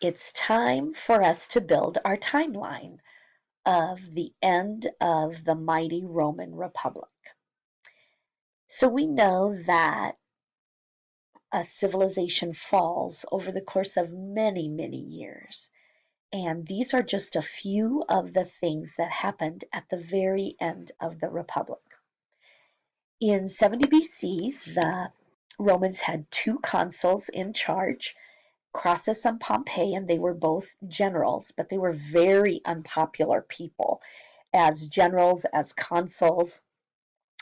It's time for us to build our timeline of the end of the mighty Roman Republic. So we know that a civilization falls over the course of many, many years. And these are just a few of the things that happened at the very end of the Republic. In 70 BC, the Romans had two consuls in charge, Crassus and Pompey, and they were both generals, but they were very unpopular people as generals, as consuls.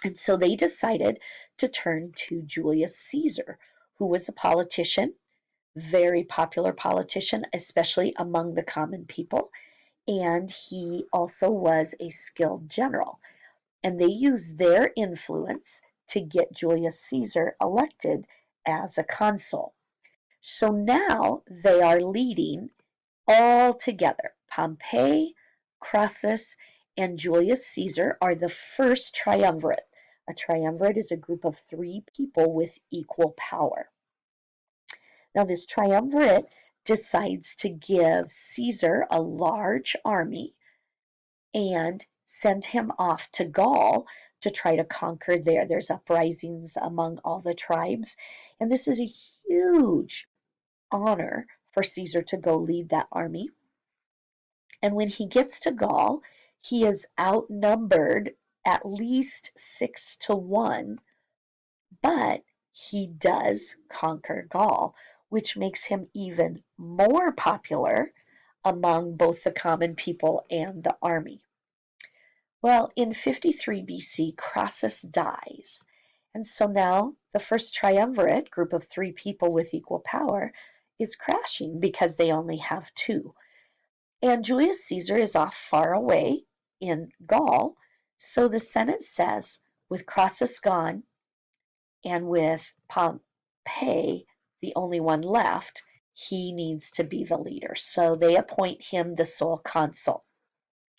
And so they decided to turn to Julius Caesar, who was a politician, very popular politician, especially among the common people. And he also was a skilled general. And they used their influence to get Julius Caesar elected as a consul. So now they are leading all together. Pompey, Crassus, and Julius Caesar are the first triumvirate. A triumvirate is a group of three people with equal power. Now, this triumvirate decides to give Caesar a large army and send him off to Gaul to try to conquer there. There's uprisings among all the tribes, and this is a huge honor for Caesar to go lead that army. And when he gets to Gaul, he is outnumbered at least 6-1, but he does conquer Gaul, which makes him even more popular among both the common people and the army. Well, in 53 BC, Crassus dies. And so now the first triumvirate, group of three people with equal power, is crashing because they only have two. And Julius Caesar is off far away in Gaul. So the Senate says, with Crassus gone and with Pompey the only one left, he needs to be the leader. So they appoint him the sole consul.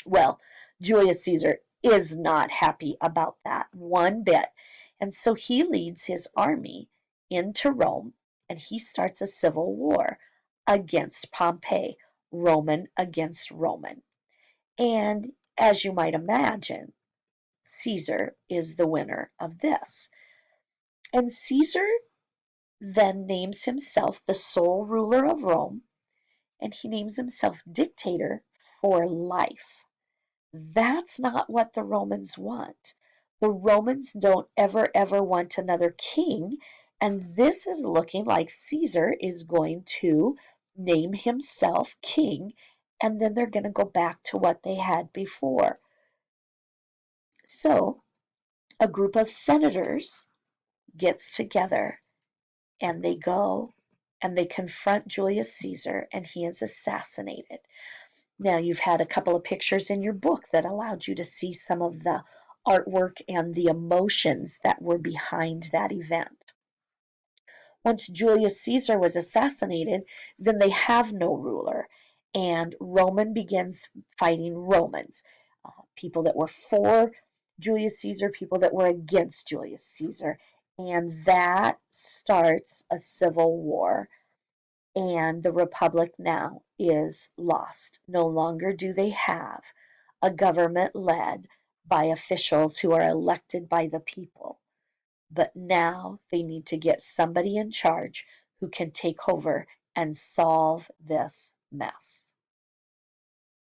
Well, Julius Caesar is not happy about that one bit. And so he leads his army into Rome and he starts a civil war against Pompey, Roman against Roman. And as you might imagine, Caesar is the winner of this. And Caesar then names himself the sole ruler of Rome and he names himself dictator for life. That's not what the Romans want. The Romans don't ever want another king, and this is looking like Caesar is going to name himself king, and then they're going to go back to what they had before. So, a group of senators gets together and they go and they confront Julius Caesar, and he is assassinated. Now, you've had a couple of pictures in your book that allowed you to see some of the artwork and the emotions that were behind that event. Once Julius Caesar was assassinated, then they have no ruler, and Roman begins fighting Romans, people that were for Julius Caesar, people that were against Julius Caesar, and that starts a civil war. And the republic now is lost. No longer do they have a government led by officials who are elected by the people, but now they need to get somebody in charge who can take over and solve this mess.